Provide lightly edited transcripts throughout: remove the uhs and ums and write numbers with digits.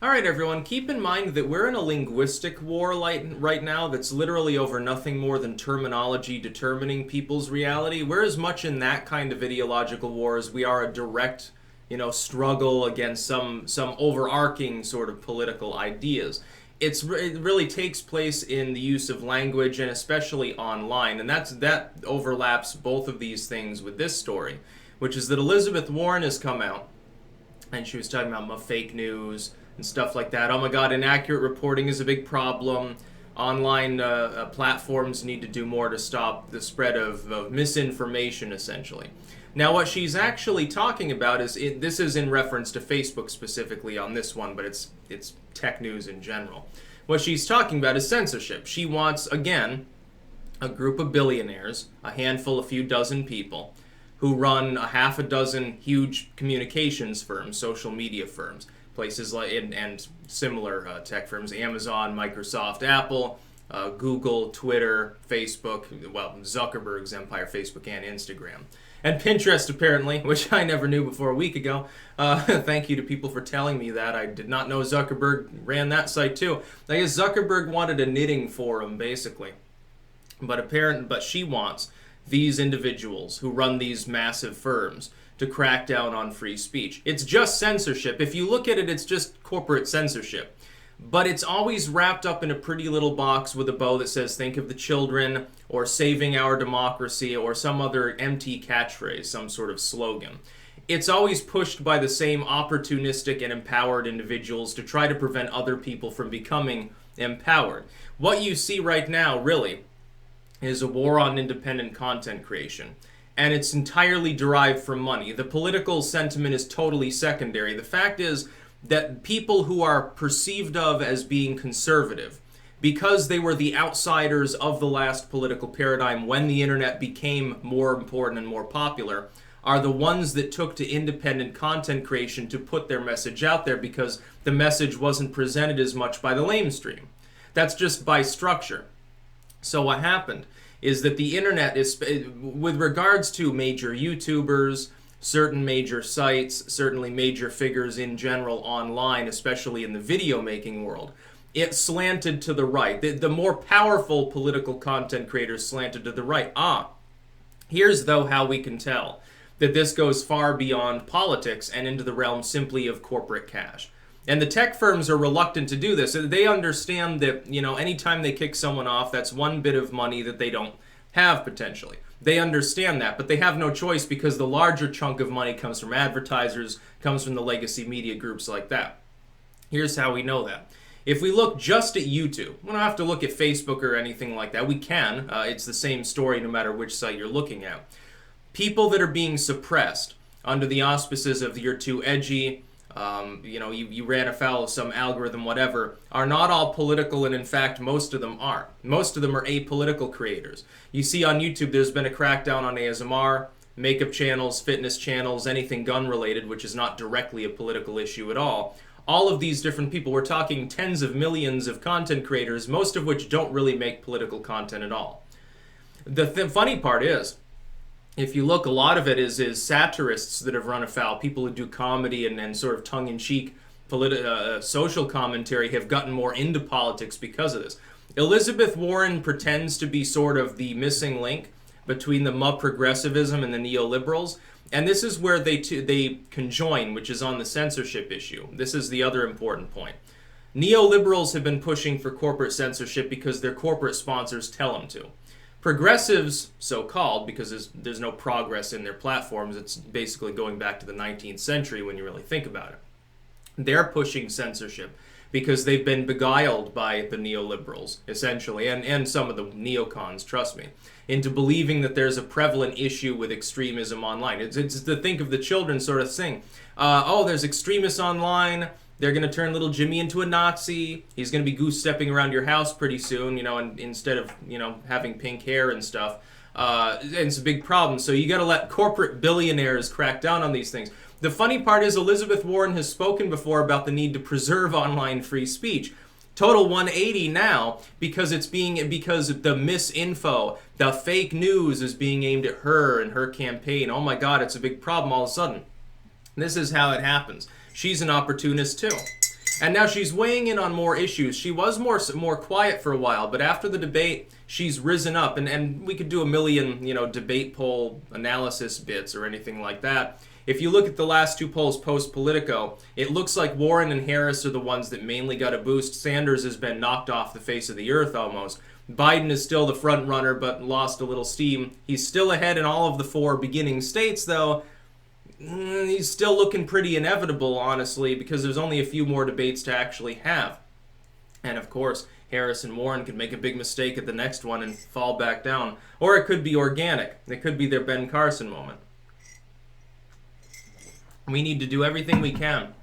Alright everyone, keep in mind that we're in a linguistic war right now that's literally over nothing more than terminology determining people's reality. We're as much in that kind of ideological war as we are a direct, struggle against some overarching sort of political ideas. It really takes place in the use of language and especially online, and that overlaps both of these things with this story, which is that Elizabethwarren has come out and she was talking about fake news and stuff like that. Oh my God, inaccurate reporting is a big problem. Online platforms need to do more to stop the spread of misinformation, essentially. Now, what she's actually talking about is, this is in reference to Facebook specifically on this one, but it's tech news in general. What she's talking about is censorship. She wants, again, a group of billionaires, a handful, a few dozen people, who run a half a dozen huge communications firms, social media firms, places like and similar tech firms, Amazon, Microsoft, Apple, Google, Twitter, Facebook, well, Zuckerberg's empire, Facebook and Instagram. And Pinterest, apparently, which I never knew before a week ago. Thank you to people for telling me that. I did not know Zuckerberg ran that site too. I guess Zuckerberg wanted a knitting forum, basically. But she wants these individuals who run these massive firms to crack down on free speech. It's just censorship. If you look at it, it's just corporate censorship. But it's always wrapped up in a pretty little box with a bow that says, think of the children, or saving our democracy, or some other empty catchphrase, some sort of slogan. It's always pushed by the same opportunistic and empowered individuals to try to prevent other people from becoming empowered. What you see right now, really, is a war on independent content creation. And it's entirely derived from money. The political sentiment is totally secondary. The fact is that people who are perceived of as being conservative, because they were the outsiders of the last political paradigm when the internet became more important and more popular, are the ones that took to independent content creation to put their message out there because the message wasn't presented as much by the lamestream. That's just by structure. So what happened is that the internet is, with regards to major YouTubers, certain major sites, certainly major figures in general online, especially in the video making world, it slanted to the right. The more powerful political content creators slanted to the right. Here's though how we can tell that this goes far beyond politics and into the realm simply of corporate cash. And the tech firms are reluctant to do this. They understand that, anytime they kick someone off, that's one bit of money that they don't have potentially. They understand that, but they have no choice because the larger chunk of money comes from advertisers, comes from the legacy media groups like that. Here's how we know that. If we look just at YouTube, we don't have to look at Facebook or anything like that. We can. It's the same story no matter which site you're looking at. People that are being suppressed under the auspices of you're too edgy, you ran afoul of some algorithm, whatever, are not all political, and in fact, most of them are. Most of them are apolitical creators. You see on YouTube, there's been a crackdown on ASMR, makeup channels, fitness channels, anything gun-related, which is not directly a political issue at all. All of these different people, we're talking tens of millions of content creators, most of which don't really make political content at all. The funny part is, if you look, a lot of it is satirists that have run afoul. People who do comedy and sort of tongue-in-cheek social commentary have gotten more into politics because of this. Elizabethwarren pretends to be sort of the missing link between the progressivism and the neoliberals, and this is where they conjoin, which is on the censorship issue. This is the other important point. Neoliberals have been pushing for corporate censorship because their corporate sponsors tell them to. Progressives, so-called, because there's no progress in their platforms, it's basically going back to the 19th century when you really think about it. They're pushing censorship because they've been beguiled by the neoliberals, essentially, and some of the neocons, trust me, into believing that there's a prevalent issue with extremism online. It's to think of the children sort of thing. There's extremists online. They're going to turn little Jimmy into a Nazi. He's going to be goose-stepping around your house pretty soon, and instead of, having pink hair and stuff. And it's a big problem. So you got to let corporate billionaires crack down on these things. The funny part is Elizabethwarren has spoken before about the need to preserve online free speech. Total 180 now because the misinfo, the fake news is being aimed at her and her campaign. Oh my God, it's a big problem all of a sudden. This is how it happens. She's an opportunist too. And now she's weighing in on more issues. She was more quiet for a while, but after the debate, she's risen up. And we could do a million, debate poll analysis bits or anything like that. If you look at the last two polls post-Politico, it looks like Warren and Harris are the ones that mainly got a boost. Sanders has been knocked off the face of the earth almost. Biden is still the front runner, but lost a little steam. He's still ahead in all of the 4 beginning states, though. He's still looking pretty inevitable, honestly, because there's only a few more debates to actually have. And of course, Harris and Warren could make a big mistake at the next one and fall back down. Or it could be organic. It could be their Ben Carson moment. We need to do everything we can.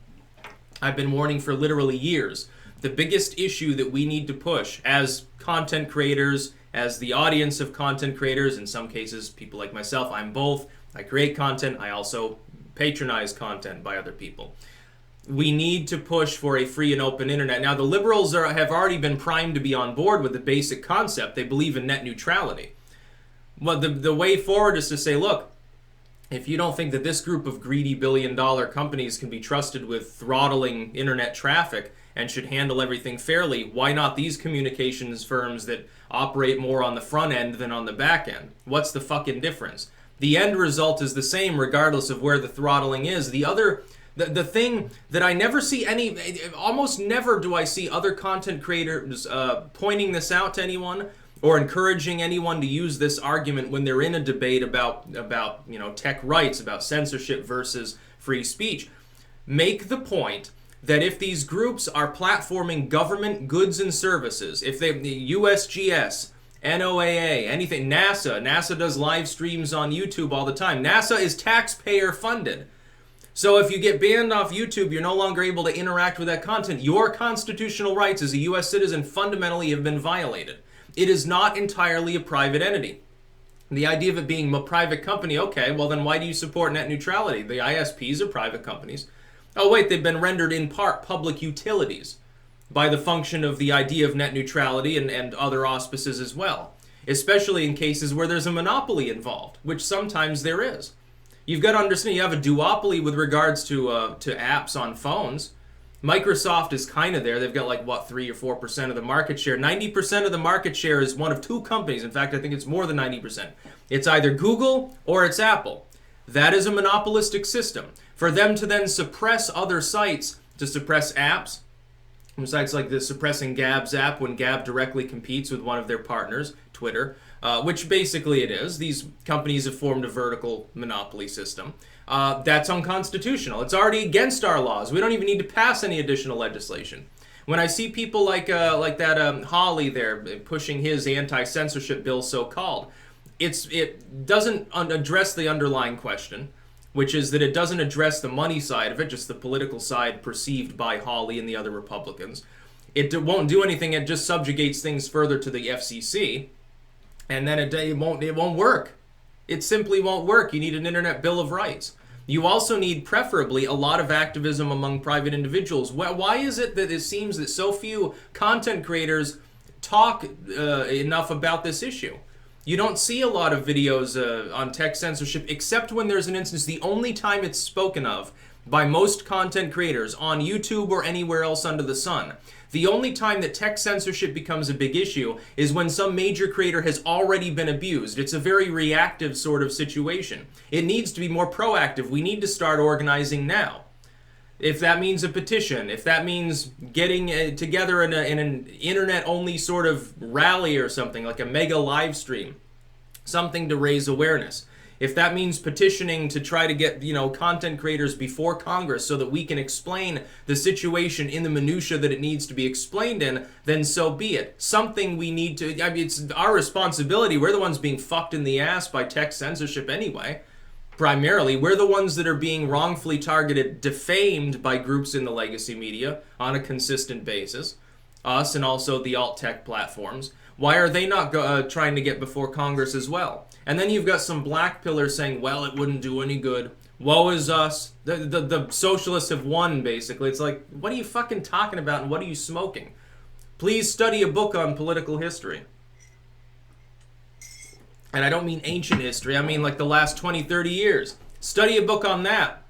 I've been warning for literally years. The biggest issue that we need to push as content creators, as the audience of content creators, in some cases, people like myself, I'm both. I create content. I also patronize content by other people. We need to push for a free and open internet. Now, the liberals have already been primed to be on board with the basic concept. They believe in net neutrality. Well, the way forward is to say, look, if you don't think that this group of greedy billion-dollar companies can be trusted with throttling internet traffic and should handle everything fairly, why not these communications firms that operate more on the front end than on the back end? What's the fucking difference? The end result is the same regardless of where the throttling is. The thing that I never see almost never do I see other content creators pointing this out to anyone or encouraging anyone to use this argument when they're in a debate about tech rights, about censorship versus free speech. Make the point that if these groups are platforming government goods and services, if they, USGS, NOAA, anything, NASA does live streams on YouTube all the time. NASA is taxpayer funded. So if you get banned off YouTube, you're no longer able to interact with that content. Your constitutional rights as a U.S. citizen fundamentally have been violated. It is not entirely a private entity. The idea of it being a private company, okay, well then why do you support net neutrality? The ISPs are private companies. Oh wait, they've been rendered in part public utilities by the function of the idea of net neutrality and other auspices as well, especially in cases where there's a monopoly involved, which sometimes there is. You've got to understand you have a duopoly with regards to apps on phones. Microsoft is kind of there. They've got like, 3 or 4% of the market share. 90% of the market share is one of 2 companies. In fact, I think it's more than 90%. It's either Google or it's Apple. That is a monopolistic system. For them to then suppress other sites, to suppress apps, sites like the suppressing Gab's app when Gab directly competes with one of their partners, Twitter, which basically it is. These companies have formed a vertical monopoly system. That's unconstitutional. It's already against our laws. We don't even need to pass any additional legislation. When I see people like that Hawley there pushing his anti-censorship bill, so-called, it doesn't address the underlying question, which is that it doesn't address the money side of it, just the political side perceived by Hawley and the other Republicans. It won't do anything. It just subjugates things further to the FCC, and then it won't work. It simply won't work. You need an internet bill of rights. You also need, preferably, a lot of activism among private individuals. Why is it that it seems that so few content creators talk enough about this issue? You don't see a lot of videos on tech censorship, except when there's an instance. The only time it's spoken of by most content creators on YouTube or anywhere else under the sun, the only time that tech censorship becomes a big issue is when some major creator has already been abused. It's a very reactive sort of situation. It needs to be more proactive. We need to start organizing now. If that means a petition, if that means getting together in an internet-only sort of rally or something, like a mega live stream, something to raise awareness. If that means petitioning to try to get, content creators before Congress so that we can explain the situation in the minutia that it needs to be explained in, then so be it. Something we need to, it's our responsibility. We're the ones being fucked in the ass by tech censorship anyway. Primarily, we're the ones that are being wrongfully targeted, defamed by groups in the legacy media on a consistent basis. Us and also the alt-tech platforms. Why are they not trying to get before Congress as well? And then you've got some black pillars saying, well, it wouldn't do any good. Woe is us. The socialists have won, basically. It's like, what are you fucking talking about and what are you smoking? Please study a book on political history. And I don't mean ancient history. I mean like the last 20, 30 years. Study a book on that.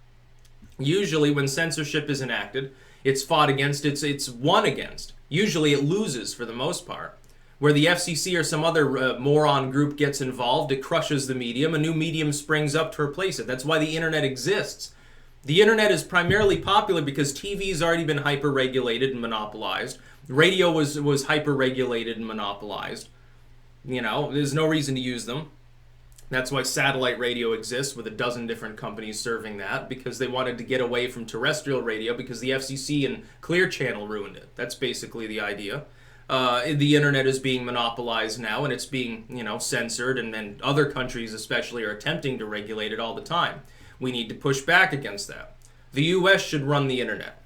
Usually when censorship is enacted, it's fought against, it's won against. Usually it loses for the most part. Where the FCC or some other moron group gets involved, it crushes the medium, a new medium springs up to replace it. That's why the internet exists. The internet is primarily popular because TV's already been hyper-regulated and monopolized. Radio was hyper-regulated and monopolized. You know, there's no reason to use them. That's why satellite radio exists with a dozen different companies serving that, because they wanted to get away from terrestrial radio because the FCC and Clear Channel ruined it. That's basically the idea. The internet is being monopolized now, and it's being, censored, and then other countries especially are attempting to regulate it all the time. We need to push back against that. The U.S. should run the internet.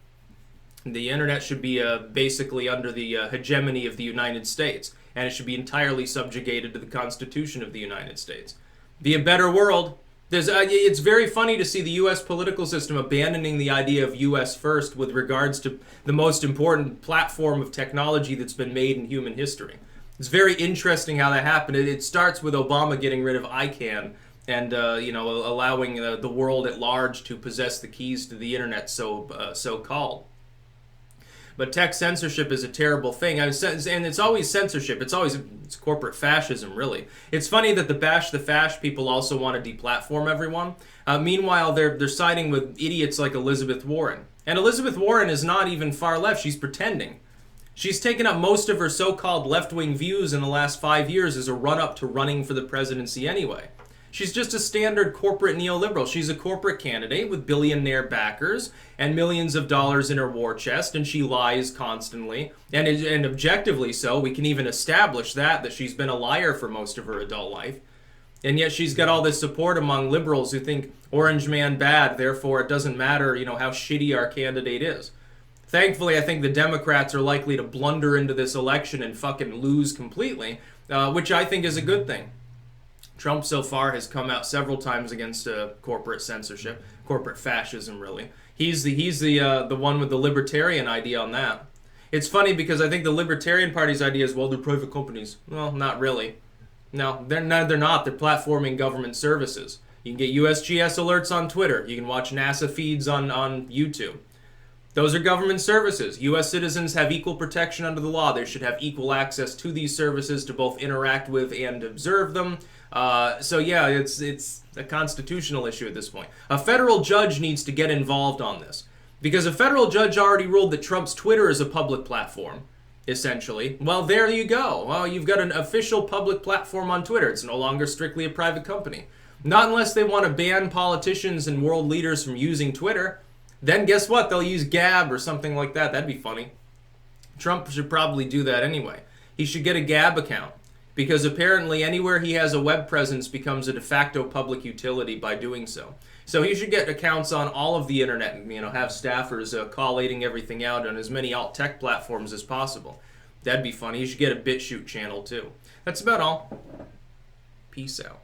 The internet should be basically under the hegemony of the United States, and it should be entirely subjugated to the Constitution of the United States. Be a better world. It's very funny to see the U.S. political system abandoning the idea of U.S. first with regards to the most important platform of technology that's been made in human history. It's very interesting how that happened. It starts with Obama getting rid of ICANN and allowing the world at large to possess the keys to the internet, so-called. But tech censorship is a terrible thing, and it's always censorship. It's corporate fascism, really. It's funny that the Bash the Fash people also want to deplatform everyone. Meanwhile, they're siding with idiots like Elizabethwarren. And Elizabethwarren is not even far left. She's pretending. She's taken up most of her so-called left-wing views in the last 5 years as a run-up to running for the presidency anyway. She's just a standard corporate neoliberal. She's a corporate candidate with billionaire backers and millions of dollars in her war chest, and she lies constantly, and objectively so. We can even establish that she's been a liar for most of her adult life. And yet she's got all this support among liberals who think Orange Man bad, therefore it doesn't matter, how shitty our candidate is. Thankfully, I think the Democrats are likely to blunder into this election and fucking lose completely, which I think is a good thing. Trump so far has come out several times against corporate censorship, corporate fascism, really. He's the one with the libertarian idea on that. It's funny because I think the Libertarian Party's idea is, well, they're private companies. Well, not really. No, they're not. They're platforming government services. You can get USGS alerts on Twitter. You can watch NASA feeds on YouTube. Those are government services. U.S. citizens have equal protection under the law. They should have equal access to these services to both interact with and observe them. So yeah, it's a constitutional issue at this point. A federal judge needs to get involved on this, because a federal judge already ruled that Trump's Twitter is a public platform, essentially. Well, there you go. Well, you've got an official public platform on Twitter. It's no longer strictly a private company. Not unless they want to ban politicians and world leaders from using Twitter. Then guess what? They'll use Gab or something like that. That'd be funny. Trump should probably do that anyway. He should get a Gab account, because apparently anywhere he has a web presence becomes a de facto public utility by doing so. So he should get accounts on all of the internet and have staffers collating everything out on as many alt tech platforms as possible. That'd be funny. He should get a BitChute channel too. That's about all. Peace out.